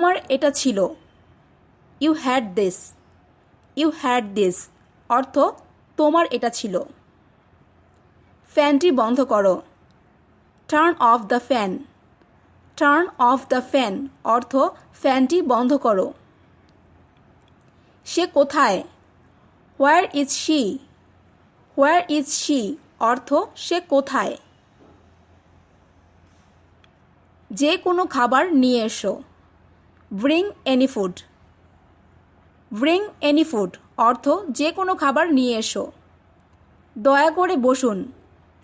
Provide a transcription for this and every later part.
তোমার এটা ছিল। You had this. You had this অর্থ তোমার এটা ছিল। ফ্যানটি বন্ধ করো। Turn off the fan. Turn off the fan অর্থ ফ্যানটি বন্ধ করো। সে কোথায়? Where is she. Where is she অর্থ সে কোথায়। যে কোনো খাবার নিয়ে এসো। Bring any food. Bring any food অর্থ যে কোনো খাবার নিয়ে এসো। দয়া করে বসুন।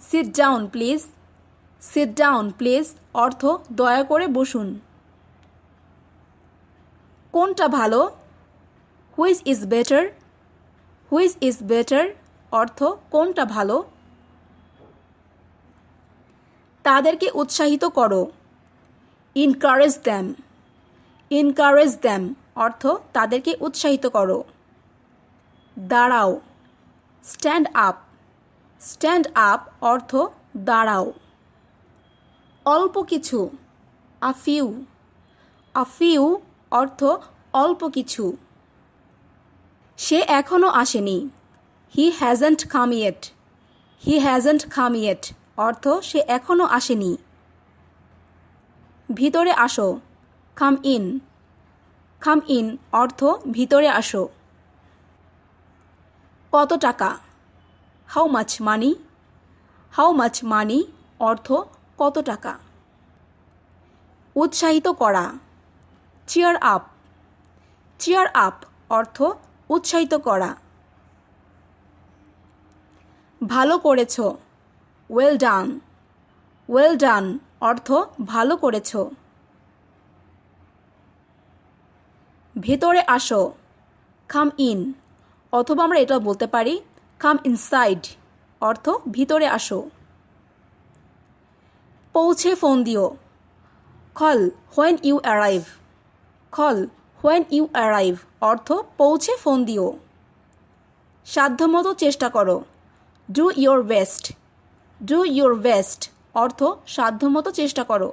Sit down please. Sit down please অর্থ দয়া করে বসুন। কোনটা ভালো? Which is better. Which is better অর্থ কোনটা ভালো। তাদেরকে উৎসাহিত করো। Encourage them. ইনকারেজ দ্যাম অর্থ তাদেরকে উৎসাহিত করো। দাঁড়াও। Stand up. স্ট্যান্ড আপ অর্থ দাঁড়াও। অল্প কিছু। A few. আ ফিউ অর্থ অল্প কিছু। সে এখনও আসেনি। হি হ্যাজন্ট কাম ইয়েট। হি হ্যাজন্ট কাম ইয়েট অর্থ সে এখনও আসেনি। ভিতরে আসো। Come in. কাম ইন অর্থ ভিতরে আসো। কত টাকা? How much money. How much money অর্থ কত টাকা। উৎসাহিত করা। Cheer up. চিয়ার আপ অর্থ উৎসাহিত করা। ভালো করেছ। Well done. ওয়েল ডান অর্থ ভালো করেছ। ভেতরে আসো। কাম ইন অথবা আমরা এটা বলতে পারি কাম ইনসাইড অর্থ ভিতরে আসো। পৌঁছে ফোন দিও। Call when you arrive. Call when you arrive অর্থ পৌঁছে ফোন দিও। সাধ্যমতো চেষ্টা করো। Do your best. Do your best অর্থ সাধ্যমতো চেষ্টা করো।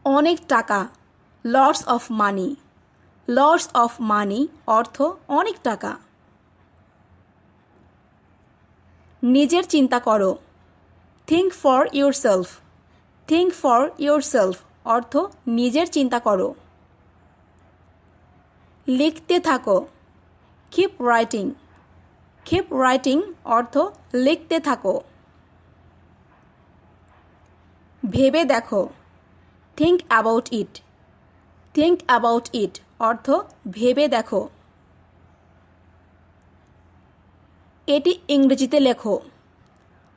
অনেক টাকা। Lots of money. Lots of money অর্থ অনেক টাকা। নিজের চিন্তা করো। Think for yourself. Think for yourself অর্থ নিজের চিন্তা করো। লিখতে থাকো। Keep writing. কিপ রাইটিং অর্থ লিখতে থাকো। ভেবে দেখো। Think about it. Think about it অর্থ ভেবে দেখো। এটি ইংরেজিতে লেখো।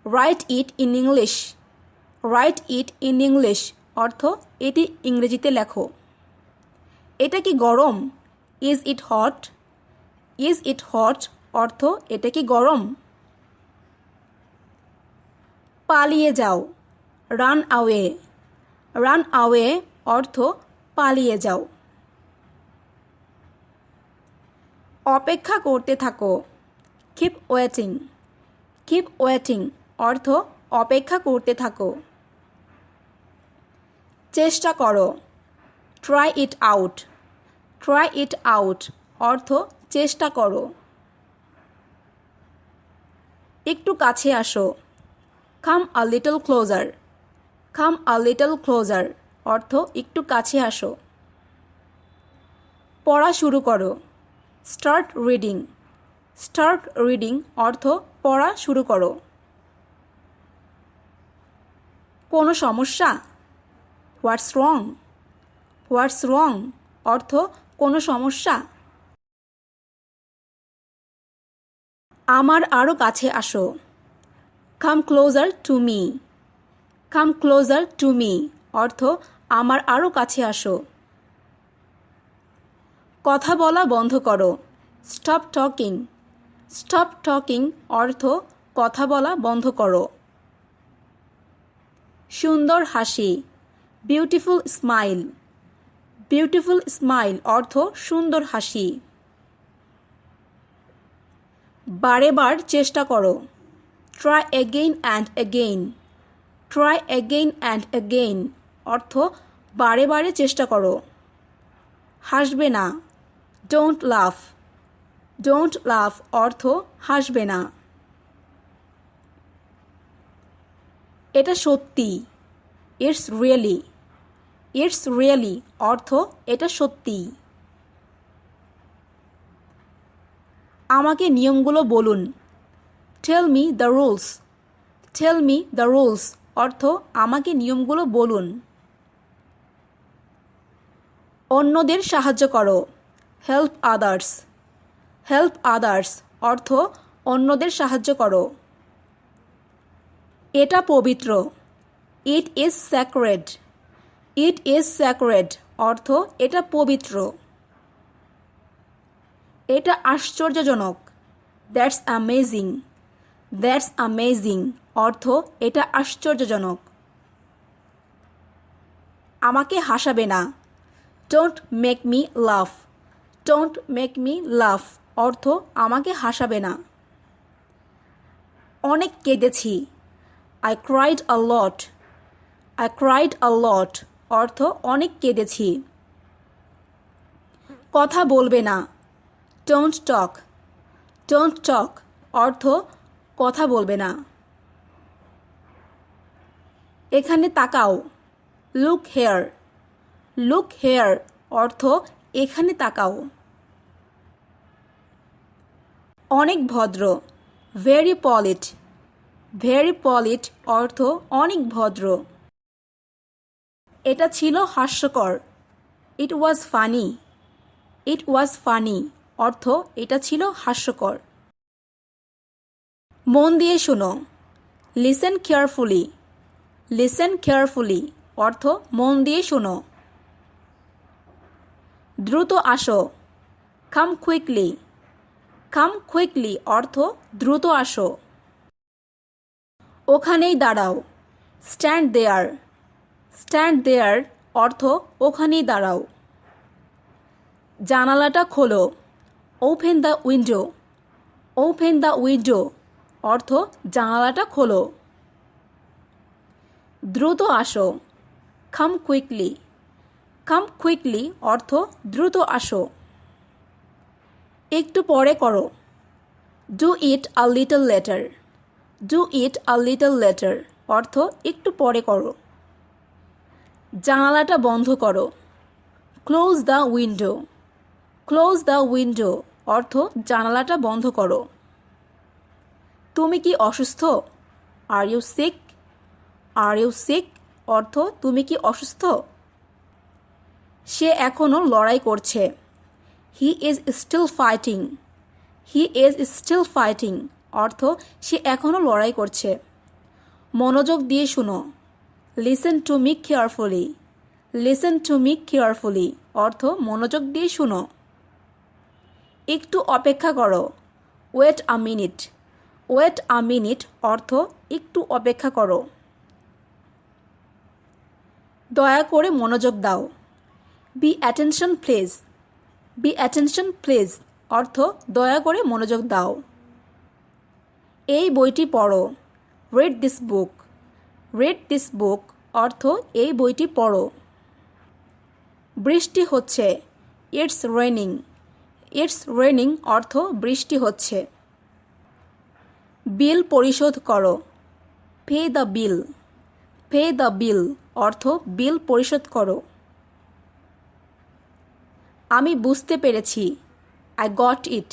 Right it in English. Right it in English অর্থ এটি ইংরেজিতে লেখো। এটা কি গরম? Is it hot. Is it hot অর্থ এটা কি গরম। পালিয়ে যাও। রান আওয়ে। রান আওয়ে অর্থ পালিয়ে যাও। অপেক্ষা করতে থাকো। Keep waiting. কিপ ওয়েটিং অর্থ অপেক্ষা করতে থাকো। চেষ্টা করো। Try it out. Try it out অর্থ চেষ্টা করো। একটু কাছে আসো। Come a little closer. Come a little closer অর্থ একটু কাছে আসো। পড়া শুরু করো। Start reading. স্টার্ট রিডিং অর্থ পড়া শুরু করো। কোনো সমস্যা? হোয়াটস রং। হোয়াটস রং অর্থ কোনো সমস্যা। আমার আরও কাছে আসো। Come closer to me. Come closer to me অর্থ আমার আরও কাছে আসো। কথা বলা বন্ধ করো। Stop talking. স্টপ টকিং অর্থ কথা বলা বন্ধ করো। সুন্দর হাসি। Beautiful smile. বিউটিফুল স্মাইল অর্থ সুন্দর হাসি। বারে বার চেষ্টা করো। Try again and again. Try again and again অর্থ বারে বারে চেষ্টা করো। হাসবে না, ডোন্ট লাফ। ডোন্ট লাফ অর্থ হাসবে না। এটা সত্যি, ইটস রিয়েলি। ইটস রিয়েলি অর্থ এটা সত্যি। আমাকে নিয়মগুলো বলুন। Tell me the rules. Tell me the rules অর্থ আমাকে নিয়মগুলো বলুন। অন্যদের সাহায্য করো। Help others. হেল্প আদার্স অর্থ অন্যদের সাহায্য করো। এটা পবিত্র। It is sacred. It is sacred অর্থ এটা পবিত্র। এটা আশ্চর্যজনক। That's amazing. দ্যাটস অ্যামেজিং অর্থ এটা আশ্চর্যজনক। আমাকে হাসাবে না। Don't make me laugh. Don't make me laugh অর্থ আমাকে হাসাবে না। অনেক কেঁদেছি। I cried a lot. I cried a lot অর্থ অনেক কেঁদেছি। কথা বলবে না। Don't talk. ডোন্ট টক অর্থ কথা বলবে না। এখানে তাকাও। Look hair. লুক হেয়ার অর্থ এখানে তাকাও। অনেক ভদ্র। Very polit. ভেরি পলিট অর্থ অনেক ভদ্র। এটা ছিল হাস্যকর। ইট ওয়াজ ফানি। ইট ওয়াজ ফানি অর্থ এটা ছিল হাস্যকর। মন দিয়ে শোনো। Listen carefully. লিসেন কেয়ারফুলি অর্থ মন দিয়ে শোনো। দ্রুত আসো। কাম কুইকলি। কাম কুইকলি অর্থ দ্রুত আসো। ওখানেই দাঁড়াও। Stand there. স্ট্যান্ড দেয়ার অর্থ ওখানেই দাঁড়াও। জানালাটা খোলো। Open the window. Open the window অর্থ জানালাটা খোলো। দ্রুত আসো। কাম কুইকলি। কাম কুইকলি অর্থ দ্রুত আসো। একটু পরে করো। Do it a little later. Do it a little later অর্থ একটু পরে করো। জানালাটা বন্ধ করো। Close the window. Close the window অর্থ জানালাটা বন্ধ করো। তুমি কি অসুস্থ? Are you sick? Are you sick অর্থ তুমি কি অসুস্থ? সে এখনও লড়াই করছে। He is still fighting. He is still fighting অর্থ সে এখনও লড়াই করছে। মনোযোগ দিয়ে শুনো। Listen to me carefully. Listen to me carefully অর্থ মনোযোগ দিয়ে শুনো। একটু অপেক্ষা করো। Wait a minute. Wait a minute অর্থ একটু অপেক্ষা করো। দয়া করে মনোযোগ দাও। Be attention please. Be attention please অর্থ দয়া করে মনোযোগ দাও। এই বইটি পড়ো। Read this book. Read this book অর্থ এই বইটি পড়ো। বৃষ্টি হচ্ছে। It's raining. ইটস রেনিং অর্থ বৃষ্টি হচ্ছে। বিল পরিশোধ করো। Pay the bill. Pay the বিল অর্থ বিল পরিশোধ করো। আমি বুঝতে পেরেছি। I got it.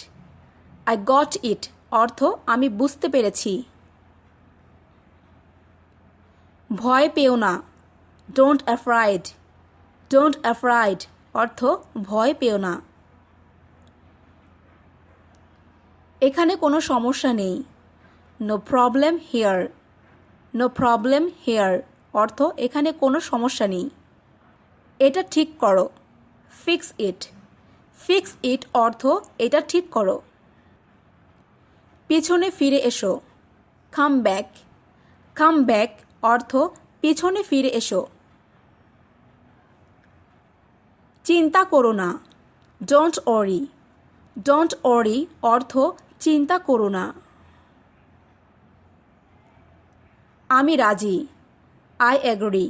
I got it অর্থ আমি বুঝতে পেরেছি। ভয় পেও না। Don't afraid. ডোন্ট অ্যাফ্রাইড অর্থ ভয় পেও না। এখানে কোনো সমস্যা নেই। No problem here. No problem here অর্থ এখানে কোনো সমস্যা নেই। এটা ঠিক করো। Fix it. ফিক্স ইট অর্থ এটা ঠিক করো। পিছনে ফিরে এসো। Come back. কাম ব্যাক অর্থ পিছনে ফিরে এসো। চিন্তা করো না। Don't worry. ডোন্ট ওয়ারি অর্থ চিন্তা করো না। আমি রাজি। I agree.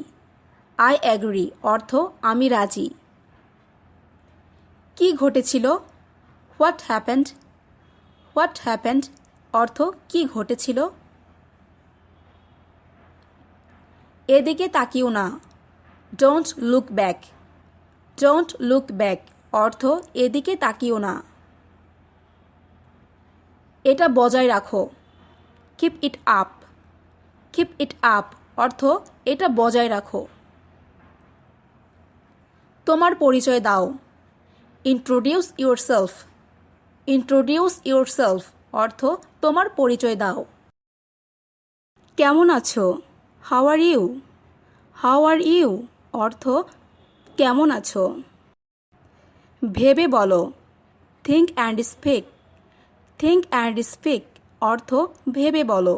আই অ্যাগ্রি অর্থ আমি রাজি। কি ঘটেছিল? What happened. হোয়াট হ্যাপেন্ড অর্থ কি ঘটেছিল। এদিকে তাকিও না। Don't look back. Don't look back অর্থ এদিকে তাকিও না। এটা বজায় রাখো। Keep it up. Keep it up অর্থ এটা বজায় রাখো। তোমার পরিচয় দাও। Introduce yourself. ইন্ট্রোডিউস ইউরসেলফ অর্থ তোমার পরিচয় দাও। কেমন আছো? How are you. How are you অর্থ কেমন আছো। ভেবে বলো। Think and speak. Think and speak অর্থ ভেবে বলো।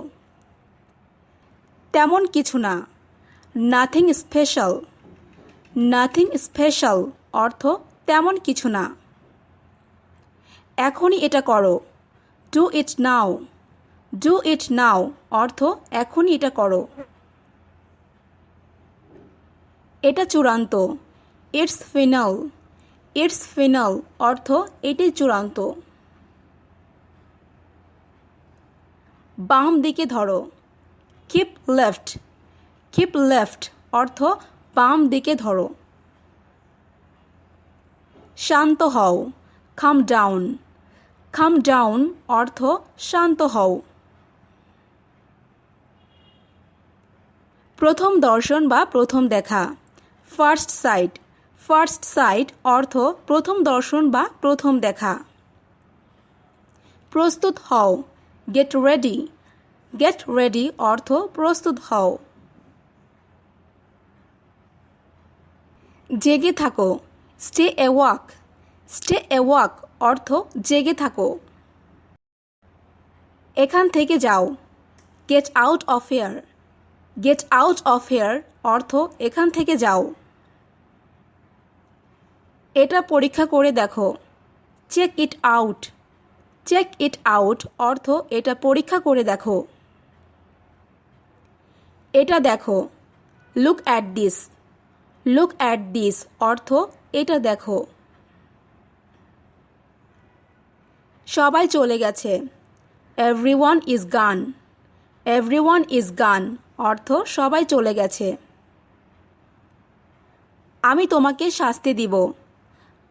তেমন কিছু না। Nothing special. নাথিং স্পেশাল অর্থ তেমন কিছু না। এখনই এটা করো। Do it now. Do it নাও অর্থ এখনই এটা করো। এটা চূড়ান্ত। It's final. ইটস ফাইনাল অর্থ এটি চূড়ান্ত। বাম দিকে ধরো। Keep left. কিপ লেফট অর্থ বাম দিকে ধরো। শান্ত হও। কাম ডাউন। কাম ডাউন অর্থ শান্ত হও। প্রথম দর্শন বা প্রথম দেখা। First sight. ফার্স্ট সাইট অর্থ প্রথম দর্শন বা প্রথম দেখা। প্রস্তুত হও। Get ready. গেট রেডি অর্থ প্রস্তুত হও। জেগে থাকো। Stay awake. স্টে অ্যাওয়াক অর্থ জেগে থাকো। এখান থেকে যাও। Get out of here. Get out of here অর্থ এখান থেকে যাও। এটা পরীক্ষা করে দেখো। Check it out. Check it out অর্থ এটা পরীক্ষা করে দেখো। এটা দেখো। Look at this. Look at this অর্থ এটা দেখো। সবাই চলে গেছে। Everyone is gone. Everyone is gone অর্থ সবাই চলে গেছে। আমি তোমাকে শাস্তি দিব।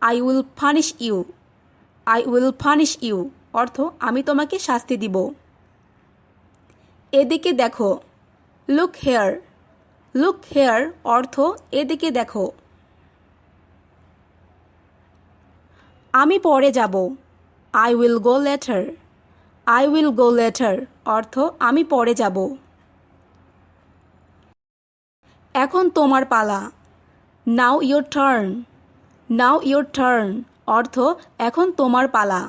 I will punish you. I will punish you অর্থ আমি তোমাকে শাস্তি দিব। এদিকে দেখো। Look hair. লুক হেয়ার অর্থ এদিকে দেখো। আমি পরে যাব। I will go later. I will go later অর্থ আমি পরে যাব। এখন তোমার পালা। Now your turn. Now your turn অর্থ এখন তোমার পালা।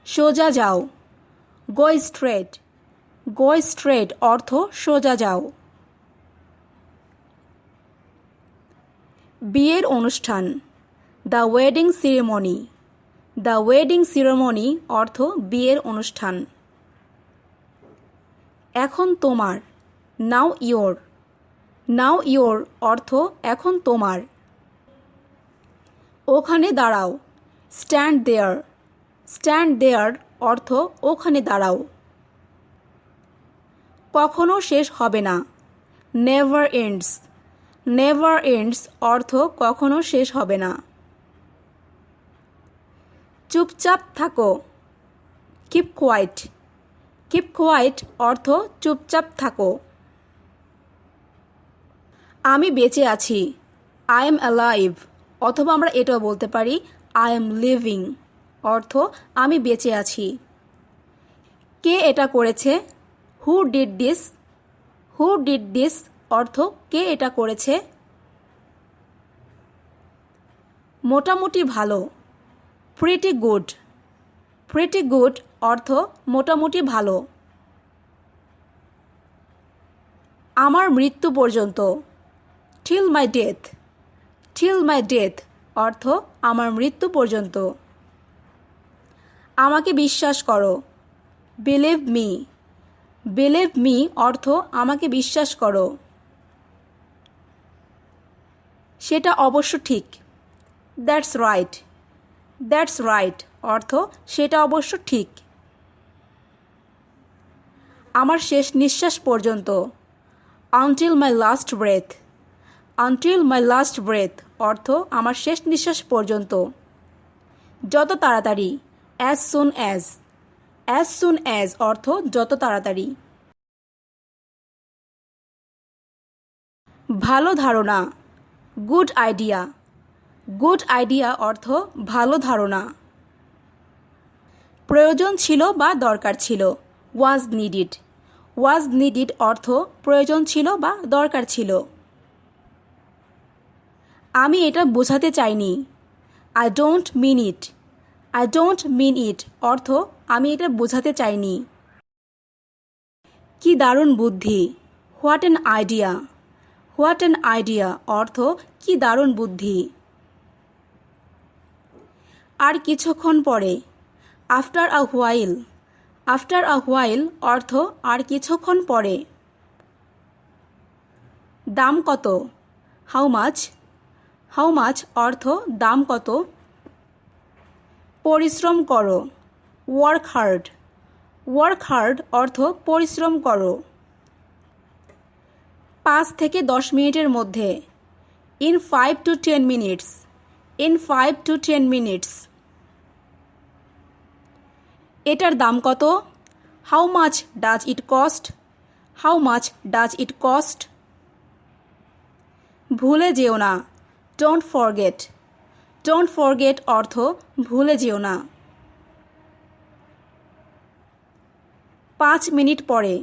সোজা যাও। Go straight. গো স্ট্রেট অর্থ সোজা যাও। বিয়ের অনুষ্ঠান। The wedding ceremony. The wedding ceremony অর্থ বিয়ের অনুষ্ঠান। এখন তোমার। নাও ইয়োর। নাও ইয়োর অর্থ এখন তোমার। ওখানে দাঁড়াও। Stand there. স্ট্যান্ড দেয়ার অর্থ ওখানে দাঁড়াও। কখনো শেষ হবে না। Never ends. নেভার এন্ডস অর্থ কখনো শেষ হবে না। চুপচাপ থাকো। Keep quiet. কিপ কোয়াইট অর্থ চুপচাপ থাকো। আমি বেঁচে আছি। আই এম অ্যালাইভ অথবা আমরা এটাও বলতে পারি আই এম লিভিং অর্থ আমি বেঁচে আছি। কে এটা করেছে? Who did this. Who did this অর্থ কে এটা করেছে। মোটামুটি ভালো। Pretty good. প্রিটি গুড অর্থ মোটামুটি ভালো। আমার মৃত্যু পর্যন্ত। Till my death. Till my death অর্থ আমার মৃত্যু পর্যন্ত। আমাকে বিশ্বাস করো। Believe me. বিলিভ মি অর্থ আমাকে বিশ্বাস করো। সেটা অবশ্য ঠিক। That's right. দ্যাটস রাইট অর্থ সেটা অবশ্য ঠিক। আমার শেষ নিঃশ্বাস পর্যন্ত। আনটিল মাই লাস্ট ব্রেথ। আনটিল মাই লাস্ট ব্রেথ অর্থ আমার শেষ নিঃশ্বাস পর্যন্ত। যত তাড়াতাড়ি। As soon as. As soon as অর্থ যত তাড়াতাড়ি। ভালো ধারণা। Good idea. গুড আইডিয়া অর্থ ভালো ধারণা। প্রয়োজন ছিল বা দরকার ছিল। ওয়াজ নিডিড। ওয়াজ নিডিড অর্থ প্রয়োজন ছিল বা দরকার ছিল। আমি এটা বোঝাতে চাইনি। I don't mean it. I don't mean it অর্থ আমি এটা বোঝাতে চাইনি। কি দারুণ বুদ্ধি। What an idea. What an idea অর্থ কি দারুণ বুদ্ধি। আর কিছুক্ষণ পরে। After a while. After a while অর্থ আর কিছুক্ষণ পরে। দাম কত। How much. হাউ মাচ অর্থ দাম কত। পরিশ্রম করো। Work hard. ওয়ার্ক হার্ড অর্থ পরিশ্রম করো। 5 থেকে 10 মিনিটের মধ্যে। In 5 to 10 minutes। In 5 to 10 minutes। এটার দাম কত। How much does it cost. How much does it cost. ভুলে যেও না। Don't forget. ডোন্ট ফরগেট অর্থ ভুলে যেও না। 5 মিনিট পরে।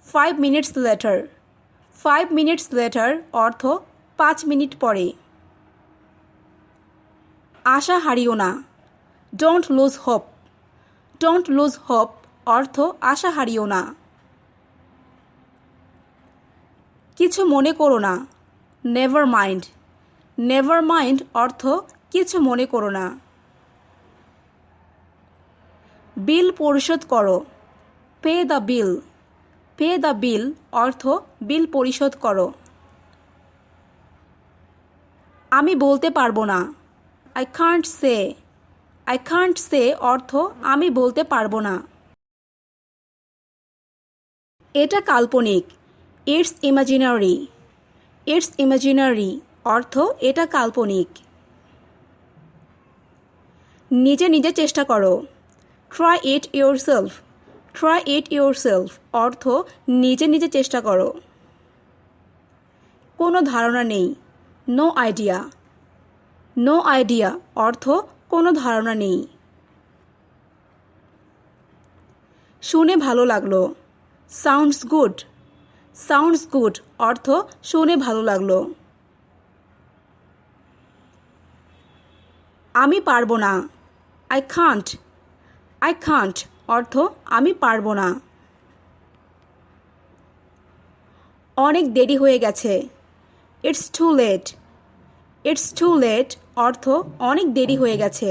5 minutes later। 5 minutes later অর্থ 5 মিনিট পরে। আশা হারিও না। Don't lose hope. Don't lose hope অর্থ আশা হারিও না। কিছু মনে করো না। Never mind. নেভার মাইন্ড অর্থ কিছু মনে করো না। বিল পরিশোধ করো। Pay the bill. Pay the বিল অর্থ বিল পরিশোধ করো। আমি বলতে পারবো না। I can't say. I can't say অর্থ আমি বলতে পারবো না। এটা কাল্পনিক। It's imaginary. ইটস ইমাজিনারি অর্থ এটা কাল্পনিক। নিজে নিজে চেষ্টা করো। Try it yourself. Try it yourself অর্থ নিজে নিজে চেষ্টা করো। কোনো ধারণা নেই। No idea. নো আইডিয়া অর্থ কোনো ধারণা নেই। শুনে ভালো লাগলো। Sounds good. সাউন্ডস গুড অর্থ শুনে ভালো লাগলো। আমি পারবো না। I can't. আই কান্ট অর্থ আমি পারবো না। অনেক দেরি হয়ে গেছে। It's too late. It's too late অর্থ অনেক দেরি হয়ে গেছে।